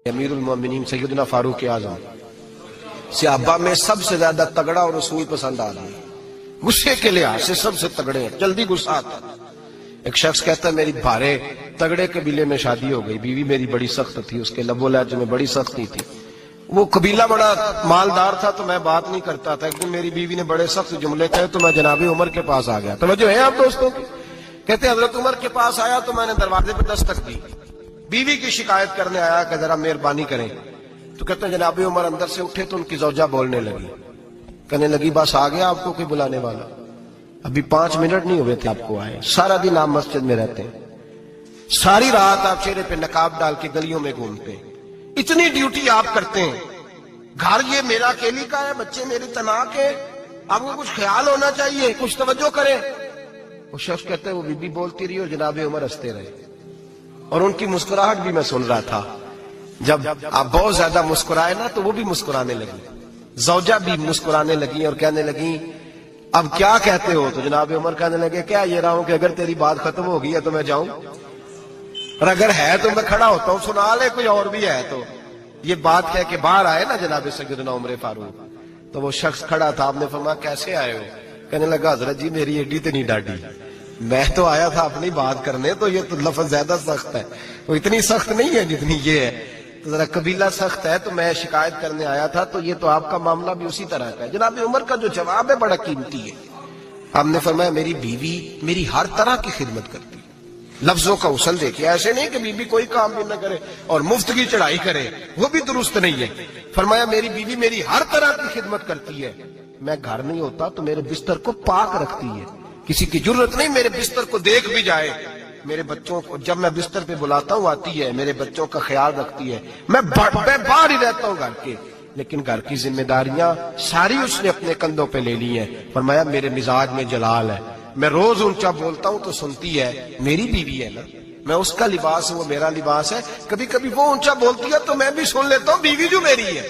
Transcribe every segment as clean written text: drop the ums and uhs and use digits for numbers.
امیر المومنین سیدنا فاروق اعظم صحابہ میں سب سے زیادہ تگڑا اور رسول پسند آدمی، غصے کے لحاظ سے سب سے تگڑے ہیں، جلدی غصہ آتا ہے۔ ایک شخص کہتا ہے میری بھارے تگڑے قبیلے میں شادی ہو گئی، بیوی میری بڑی سخت تھی، اس کے لب و لہجے میں بڑی سختی تھی، وہ قبیلہ بڑا مالدار تھا تو میں بات نہیں کرتا تھا۔ ایک دن میری بیوی نے بڑے سخت جملے کہے تو میں جناب عمر کے پاس آ گیا۔ توجہ ہے آپ دوستوں کی؟ کہتے حضرت عمر کے پاس آیا تو میں نے دروازے پہ دستک دی، بیوی کی شکایت کرنے آیا کہ ذرا مہربانی کریں۔ تو کہتے ہیں جناب عمر اندر سے اٹھے تو ان کی زوجہ بولنے لگی، کہنے لگی بس آ گیا آپ کو کوئی بلانے والا؟ ابھی 5 منٹ نہیں ہوئے تھے آپ کو آئے، سارا دن آپ مسجد میں رہتے ہیں، ساری رات آپ چہرے پہ نقاب ڈال کے گلیوں میں گھومتے ہیں، اتنی ڈیوٹی آپ کرتے ہیں، گھر یہ میرا اکیلی کا ہے، بچے میری تنہا کے، آپ کو کچھ خیال ہونا چاہیے، کچھ توجہ کریں۔ وہ شخص کہتے ہیں وہ بی بی بولتی رہی اور جناب عمر ہنستے رہے، اور ان کی مسکراہٹ بھی میں سن رہا تھا۔ جب آپ بہت زیادہ مسکرائے نا تو وہ بھی مسکرانے لگی، زوجہ بھی مسکرانے لگی اور کہنے لگی اب کیا کہتے ہو؟ تو جناب عمر کہنے لگے کیا یہ رہا ہوں کہ اگر تیری بات ختم ہو گئی ہے تو میں جاؤں، اور اگر ہے تو میں کھڑا ہوتا ہوں، سنا لے کوئی اور بھی ہے تو۔ یہ بات کہہ کے باہر آئے نا جناب سیدنا عمر فاروق، تو وہ شخص کھڑا تھا، آپ نے فرمایا کیسے آئے ہو؟ کہنے لگا حضرت جی میری ایڈی تو نہیں ڈاڈی، میں تو آیا تھا اپنی بات کرنے، تو یہ تو لفظ زیادہ سخت ہے، وہ اتنی سخت نہیں ہے جتنی یہ ہے، تو ذرا قبیلہ سخت ہے تو میں شکایت کرنے آیا تھا، تو یہ تو آپ کا معاملہ بھی اسی طرح کا ہے۔ جناب عمر کا جو جواب ہے بڑا قیمتی ہے۔ آپ نے فرمایا میری بیوی میری ہر طرح کی خدمت کرتی ہے، لفظوں کا اصل دیکھیے، ایسے نہیں کہ بیوی کوئی کام بھی نہ کرے اور مفت کی چڑھائی کرے، وہ بھی درست نہیں ہے۔ فرمایا میری بیوی میری ہر طرح کی خدمت کرتی ہے، میں گھر نہیں ہوتا تو میرے بستر کو پاک رکھتی ہے، کسی کی ضرورت نہیں میرے بستر کو دیکھ بھی جائے، میرے بچوں کو جب میں بستر پہ بلاتا ہوں آتی ہے، میرے بچوں کا خیال رکھتی ہے، میں باہر ہی رہتا ہوں گھر کے، لیکن گھر کی ذمہ داریاں ساری اس نے اپنے کندھوں پہ لے لی ہیں۔ فرمایا میرے مزاج میں جلال ہے، میں روز اونچا بولتا ہوں تو سنتی ہے، میری بیوی ہے نا، میں اس کا لباس ہوں وہ میرا لباس ہے، کبھی کبھی وہ اونچا بولتی ہے تو میں بھی سن لیتا ہوں، بیوی جو میری ہے۔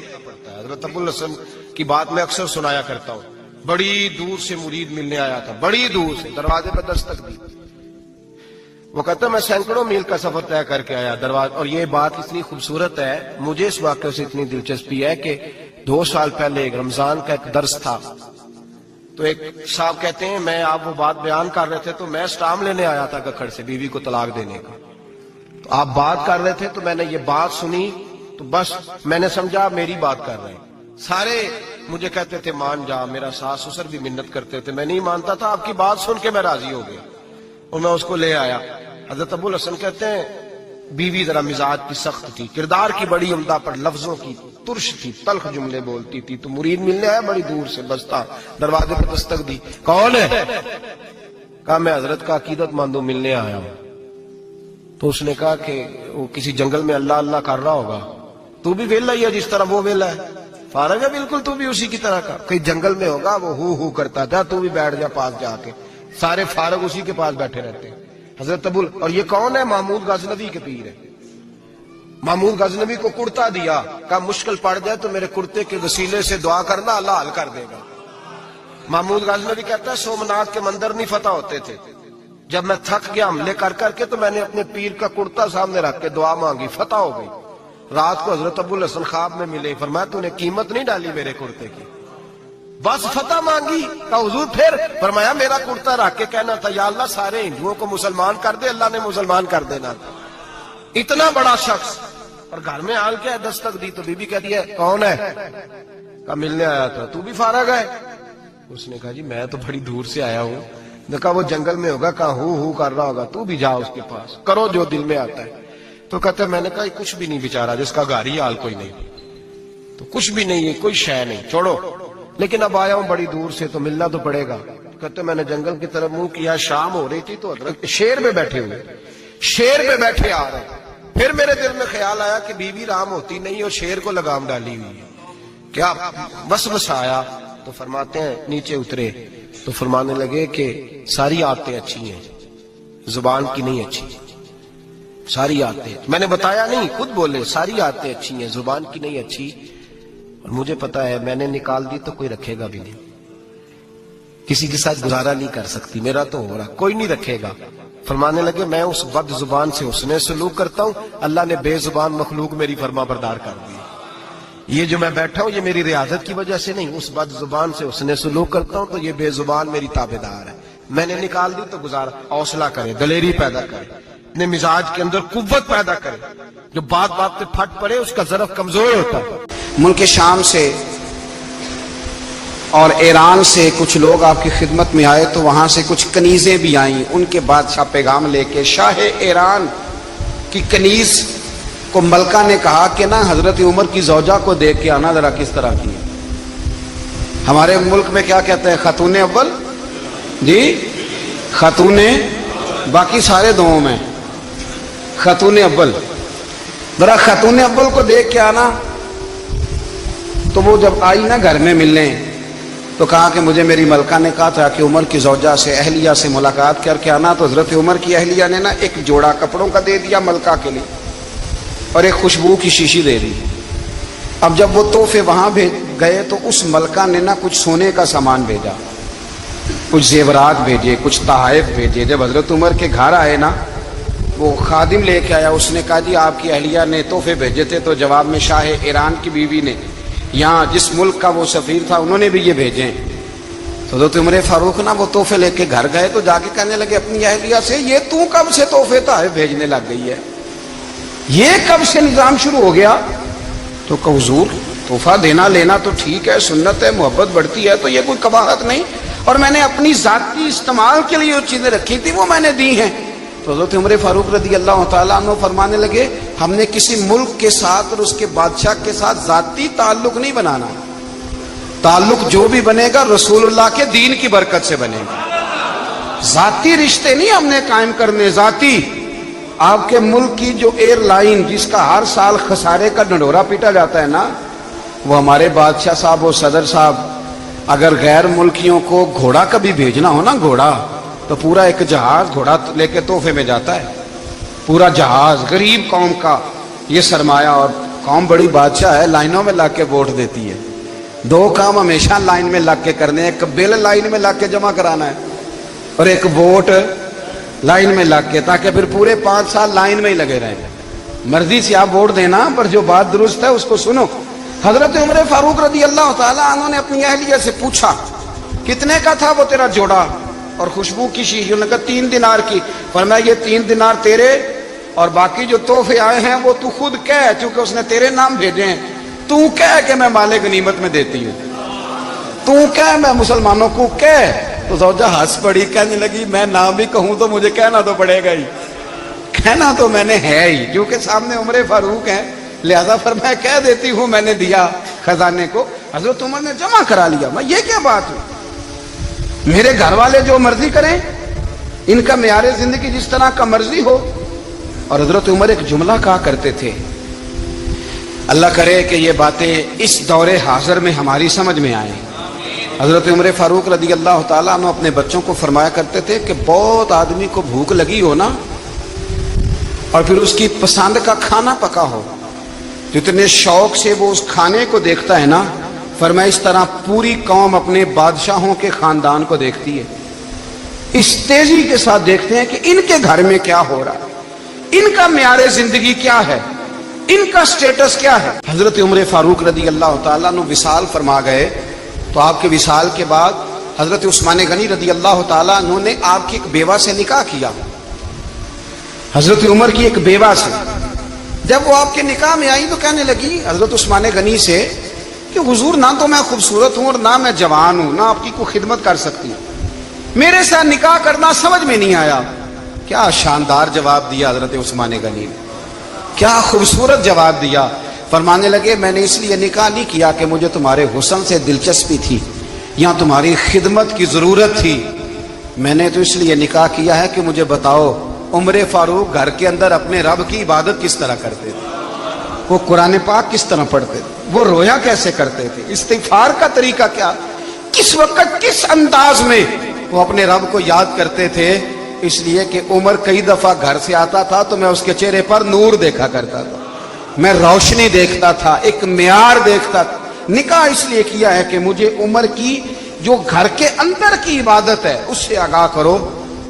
حضرت ابو الحسن کی بات میں اکثر سنایا کرتا ہوں، بڑی دور سے مرید ملنے آیا تھا، بڑی دور سے، دروازے پہ دستک دی، وہ کہتا میں سینکڑوں میل کا سفر طے کر کے آیا دروازہ، اور یہ بات اتنی خوبصورت ہے، مجھے اس واقعے سے اتنی دلچسپی ہے کہ 2 سال پہلے ایک رمضان کا ایک درس تھا، تو ایک صاحب کہتے ہیں میں آپ وہ بات بیان کر رہے تھے تو میں سٹام لینے آیا تھا ککھڑ سے بیوی کو طلاق دینے کا، تو آپ بات کر رہے تھے تو میں نے یہ بات سنی تو بس میں نے سمجھا میری بات کر رہے ہیں، سارے مجھے کہتے تھے مان جا، میرا ساس سسر بھی منت کرتے تھے، میں نہیں مانتا تھا، آپ کی بات سن کے میں راضی ہو گیا اور میں اس کو لے آیا۔ حضرت ابو الحسن کہتے ہیں بیوی ذرا مزاج کی سخت تھی، کردار کی بڑی عمدہ، پر لفظوں کی ترش تھی، تلخ جملے بولتی تھی، تو مرید ملنے آیا بڑی دور سے، بستا دروازے پہ دستک دی، کون ہے؟ کہا میں حضرت کا عقیدت مندوں ملنے آیا ہوں۔ تو اس نے کہا کہ وہ کسی جنگل میں اللہ اللہ کر رہا ہوگا، تو بھی ویلا ہی ہے جس طرح وہ ویلا ہے، فارغ ہے بالکل، تو بھی اسی کی طرح کا، کہیں جنگل میں ہوگا وہ ہو کرتا تھا، تو بھی بیٹھ جا پاس جا کے، سارے فارغ اسی کے پاس بیٹھے رہتے ہیں۔ حضرت ابو، اور یہ کون ہے؟ محمود غزنوی کے پیر ہے۔ محمود غزنوی کو کرتا دیا، کہا مشکل پڑ جائے تو میرے کرتے کے وسیلے سے دعا کرنا، اللہ حل کر دے گا۔ محمود غزنوی کہتا ہے سومناتھ کے مندر نہیں فتح ہوتے تھے، جب میں تھک گیا حملے کر کر کے تو میں نے اپنے پیر کا کرتا سامنے رکھ کے دعا مانگی، فتح ہو گئی۔ رات کو حضرت ابو الحسن خواب میں ملے، فرمایا تو نے قیمت نہیں ڈالی میرے کرتے کی، بس فتح مانگی۔ کہا حضور پھر؟ فرمایا میرا کرتا رکھ کے کہنا تھا یا اللہ سارے ہندوؤں کو مسلمان کر دے، اللہ نے مسلمان کر دینا تھا۔ اتنا بڑا شخص، اور گھر میں حال کیا ہے، دستک دی تو بی بی کہتی ہے کون ہے؟ کہا ملنے آیا تھا، تو بھی فارغ ہے؟ اس نے کہا جی میں تو بڑی دور سے آیا ہوں۔ نے کہا وہ جنگل میں ہوگا، کہا ہو کر رہا ہوگا، تو بھی جا اس کے پاس، کرو جو دل میں آتا ہے۔ تو کہتے ہیں میں نے کہا یہ کچھ بھی نہیں بیچارہ، جس کا گھر ہی حال کوئی نہیں، تو کچھ بھی نہیں ہے، کوئی شے نہیں، چھوڑو، لیکن اب آیا ہوں بڑی دور سے تو ملنا تو پڑے گا۔ کہتے میں نے جنگل کی طرف منہ کیا، شام ہو رہی تھی تو حضرت شیر پہ بیٹھے ہوئے، شیر پہ بیٹھے آ رہے، پھر میرے دل میں خیال آیا کہ بیوی رام ہوتی نہیں اور شیر کو لگام ڈالی ہوئی ہے، کیا وسوسہ آیا؟ تو فرماتے ہیں نیچے اترے تو فرمانے لگے کہ ساری عادتیں اچھی ہیں، زبان کی نہیں اچھی، ساری عادتیں، میں نے بتایا نہیں، خود بولے ساری عادتیں اچھی ہیں، زبان کی نہیں اچھی، اور مجھے پتا ہے میں نے نکال دی تو کوئی رکھے گا بھی نہیں، کسی کے ساتھ گزارا نہیں کر سکتی، میرا تو ہو رہا، کوئی نہیں رکھے گا، فرمانے لگے میں اس بد زبان سے حسن سلوک کرتا ہوں، اللہ نے بے زبان مخلوق میری فرما بردار کر دی. یہ جو میں بیٹھا ہوں یہ میری ریاضت کی وجہ سے نہیں، اس بد زبان سے حسن سلوک کرتا ہوں تو یہ بے زبان میری تابعدار ہے. میں نے نکال دی تو گزارا. حوصلہ کرے، دلیری پیدا کرے، اپنے مزاج کے اندر قوت پیدا کرے. جو بات بات پہ پھٹ پڑے اس کا ظرف کمزور ہوتا ہے. ملک شام سے اور ایران سے کچھ لوگ آپ کی خدمت میں آئے تو وہاں سے کچھ کنیزیں بھی آئیں. ان کے بادشاہ پیغام لے کے شاہ ایران کی کنیز کو ملکہ نے کہا کہ نا حضرت عمر کی زوجہ کو دیکھ کے آنا ذرا کس طرح کی ہے. ہمارے ملک میں کیا کہتے ہیں؟ خاتون اول جی، خاتون باقی سارے دووں میں خاتون اول. ذرا خاتون اول کو دیکھ کے آنا. تو وہ جب آئی نا گھر میں ملنے تو کہا کہ مجھے میری ملکہ نے کہا تھا کہ عمر کی زوجہ سے اہلیہ سے ملاقات کر کے آنا. تو حضرت عمر کی اہلیہ نے نا ایک جوڑا کپڑوں کا دے دیا ملکہ کے لیے اور ایک خوشبو کی شیشی دے دی. اب جب وہ تحفے وہاں گئے تو اس ملکہ نے نا کچھ سونے کا سامان بھیجا، کچھ زیورات بھیجے، کچھ تحائف بھیجے. جب حضرت عمر کے گھر آئے نا وہ خادم لے کے آیا. اس نے کہا جی آپ کی اہلیہ نے تحفے بھیجے تھے. تو جواب میں شاہ ایران کی بیوی نے یہاں جس ملک کا وہ سفیر تھا انہوں نے بھی یہ بھیجے. تو حضرت عمر فاروق نا وہ تحفے لے کے گھر گئے تو جا کے کہنے لگے اپنی اہلیہ سے یہ تو کب سے تحفے تحائف بھیجنے لگ گئی ہے، یہ کب سے نظام شروع ہو گیا؟ تو کہ حضور تحفہ دینا لینا تو ٹھیک ہے، سنت ہے، محبت بڑھتی ہے، تو یہ کوئی قباحت نہیں، اور میں نے اپنی ذاتی استعمال کے لیے جو چیزیں رکھی تھی وہ میں نے دی ہیں. تو حضرت عمر فاروق رضی اللہ تعالیٰ عنہ فرمانے لگے ہم نے کسی ملک کے ساتھ اور اس کے بادشاہ کے ساتھ ذاتی تعلق نہیں بنانا. تعلق جو بھی بنے گا رسول اللہ کے دین کی برکت سے بنے گا. ذاتی رشتے نہیں ہم نے قائم کرنے. ذاتی آپ کے ملک کی جو ایئر لائن جس کا ہر سال خسارے کا ڈنڈورا پیٹا جاتا ہے نا، وہ ہمارے بادشاہ صاحب و صدر صاحب اگر غیر ملکیوں کو گھوڑا کبھی بھیجنا ہو نا، گھوڑا تو پورا ایک جہاز گھوڑا لے کے تحفے میں جاتا ہے. پورا جہاز غریب قوم کا یہ سرمایہ، اور قوم بڑی بادشاہ ہے، لائنوں میں لگ کے ووٹ دیتی ہے. دو کام ہمیشہ لائن میں لگ کے کرنے ہیں، ایک بل لائن میں لگ کے جمع کرانا ہے اور ایک ووٹ لائن میں لگ کے، تاکہ پھر پورے 5 سال لائن میں ہی لگے رہیں. مرضی سے آپ ووٹ دینا پر جو بات درست ہے اس کو سنو. حضرت عمر فاروق رضی اللہ تعالیٰ عنہ نے اپنی اہلیہ سے پوچھا کتنے کا تھا وہ تیرا جوڑا اور خوشبو کی شیشی؟ انہوں نے کہا 3 دینار کی. فرمایا یہ 3 دینار تیرے اور باقی جو تحفے آئے ہیں وہ تو خود کہہ، چونکہ اس نے تیرے نام بھیجے ہیں، تو کہہ کہ میں مال غنیمت میں دیتی ہوں، تو کہہ میں مسلمانوں کو کہہ. تو زوجہ ہنس پڑی، کہنے لگی میں نہ بھی کہوں تو مجھے کہنا تو پڑے گا ہی، کہنا تو میں نے ہے ہی، کیونکہ سامنے عمر فاروق ہیں، لہذا فرمایا کہہ دیتی ہوں میں نے دیا خزانے کو. حضرت عمر نے جمع کرا لیا. میں یہ کیا بات ہوئی؟ میرے گھر والے جو مرضی کریں، ان کا معیار زندگی جس طرح کا مرضی ہو. اور حضرت عمر ایک جملہ کہا کرتے تھے، اللہ کرے کہ یہ باتیں اس دور حاضر میں ہماری سمجھ میں آئیں. حضرت عمر فاروق رضی اللہ تعالیٰ عنہ اپنے بچوں کو فرمایا کرتے تھے کہ بہت آدمی کو بھوک لگی ہو نا اور پھر اس کی پسند کا کھانا پکا ہو، جتنے شوق سے وہ اس کھانے کو دیکھتا ہے نا، فرمایا اس طرح پوری قوم اپنے بادشاہوں کے خاندان کو دیکھتی ہے، اس تیزی کے ساتھ دیکھتے ہیں کہ ان کے گھر میں کیا ہو رہا ہے، ان کا معیار زندگی کیا ہے، ان کا سٹیٹس کیا ہے. حضرت عمر فاروق رضی اللہ تعالیٰ عنہ وصال فرما گئے تو آپ کے وصال کے بعد حضرت عثمان غنی رضی اللہ تعالیٰ عنہ نے آپ کی ایک بیوہ سے نکاح کیا. حضرت عمر کی ایک بیوہ سے جب وہ آپ کے نکاح میں آئی تو کہنے لگی حضرت عثمان غنی سے کہ حضور نہ تو میں خوبصورت ہوں اور نہ میں جوان ہوں، نہ آپ کی کوئی خدمت کر سکتی ہوں، میرے ساتھ نکاح کرنا سمجھ میں نہیں آیا. کیا شاندار جواب دیا حضرت عثمان غنی نے، کیا خوبصورت جواب دیا. فرمانے لگے میں نے اس لیے نکاح نہیں کیا کہ مجھے تمہارے حسن سے دلچسپی تھی یا تمہاری خدمت کی ضرورت تھی، میں نے تو اس لیے نکاح کیا ہے کہ مجھے بتاؤ عمر فاروق گھر کے اندر اپنے رب کی عبادت کس طرح کرتے تھے، وہ قرآن پاک کس طرح پڑھتے تھے، وہ رویا کیسے کرتے تھے، استغفار کا طریقہ کیا، کس وقت کس انداز میں وہ اپنے رب کو یاد کرتے تھے. اس لیے کہ عمر کئی دفعہ گھر سے آتا تھا تو میں اس کے چہرے پر نور دیکھا کرتا تھا، میں روشنی دیکھتا تھا، ایک معیار دیکھتا تھا. نکاح اس لیے کیا ہے کہ مجھے عمر کی جو گھر کے اندر کی عبادت ہے اس سے آگاہ کرو.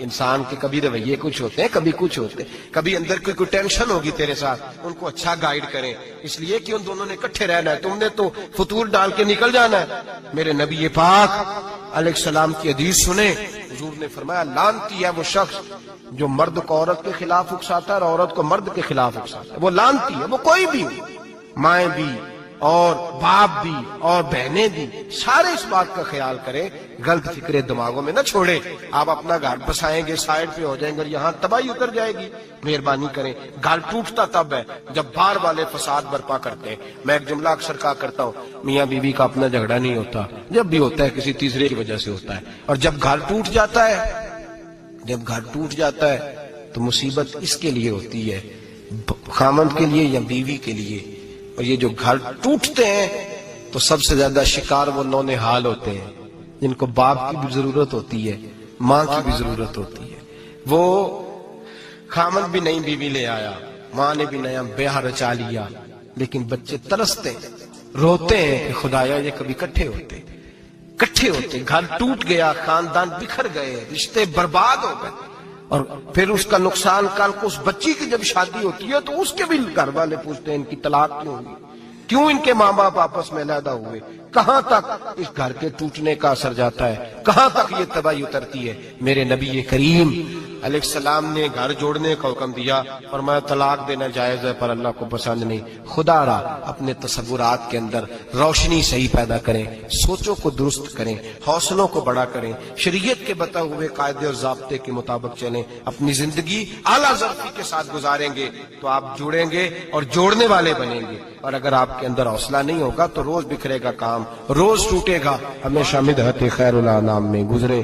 انسان کے کبھی رویے کچھ ہوتے ہیں، کبھی کچھ ہوتے ہیں، کبھی اندر کوئی ٹینشن ہوگی تیرے ساتھ، ان کو اچھا گائیڈ کریں، اس لیے کہ ان دونوں نے اکٹھے رہنا ہے، تم نے تو فطور ڈال کے نکل جانا ہے۔ میرے نبی پاک علیہ السلام کی حدیث سنیں، حضور نے فرمایا لعنتی ہے وہ شخص جو مرد کو عورت کے خلاف اکساتا ہے اور عورت کو مرد کے خلاف اکساتا ہے، وہ لعنتی ہے، وہ کوئی بھی ہو، مائیں بھی اور باپ بھی اور بہنیں بھی، سارے اس بات کا خیال کریں، غلط فکریں دماغوں میں نہ چھوڑیں۔ آپ اپنا گھر بسائیں گے، سائڈ پہ ہو جائیں گے اور یہاں تباہی اتر جائے گی۔ مہربانی کریں، گھر ٹوٹتا تب ہے جب باہر والے فساد برپا کرتے ہیں۔ میں ایک جملہ اکثر کہا کرتا ہوں، میاں بیوی کا اپنا جھگڑا نہیں ہوتا، جب بھی ہوتا ہے کسی تیسرے کی وجہ سے ہوتا ہے، اور جب گھر ٹوٹ جاتا ہے، جب گھر ٹوٹ جاتا ہے تو مصیبت اس کے لیے ہوتی ہے، خامند کے لیے یا بیوی کے لیے۔ اور یہ جو گھر ٹوٹتے ہیں تو سب سے زیادہ شکار وہ نونہال ہوتے ہیں جن کو باپ کی بھی ضرورت ہوتی ہے، ماں کی بھی ضرورت ہوتی ہے۔ وہ خامند بھی نئی بیوی لے آیا، ماں نے بھی نیا بیاہ رچا لیا، لیکن بچے ترستے ہیں، روتے ہیں کہ خدایا یہ کبھی کٹھے ہوتے، گھر ٹوٹ گیا، خاندان بکھر گئے، رشتے برباد ہو گئے، اور پھر اس کا نقصان کل کو اس بچی کی جب شادی ہوتی ہے تو اس کے بھی گھر والے پوچھتے ہیں ان کی طلاق کیوں ہوئی، کیوں ان کے ماں باپ آپس میں علیحدہ ہوئے، کہاں تک اس گھر کے ٹوٹنے کا اثر جاتا ہے، کہاں تک یہ تباہی اترتی ہے۔ میرے نبی کریم علیہ السلام نے گھر جوڑنے کا حکم دیا، فرمایا طلاق دینا جائز ہے پر اللہ کو پسند نہیں۔ خدا را اپنے تصورات کے اندر روشنی صحیح پیدا کریں، سوچوں کو درست کریں، حوصلوں کو بڑا کریں، شریعت کے بتا ہوئے قاعدے اور ضابطے کے مطابق چلیں، اپنی زندگی اعلیٰ ظرفی کے ساتھ گزاریں گے تو آپ جڑیں گے اور جوڑنے والے بنیں گے۔ اور اگر آپ کے اندر حوصلہ نہیں ہوگا تو روز بکھرے گا کام، روز ٹوٹے گا، ہمیشہ مدحت خیر الانام میں گزرے۔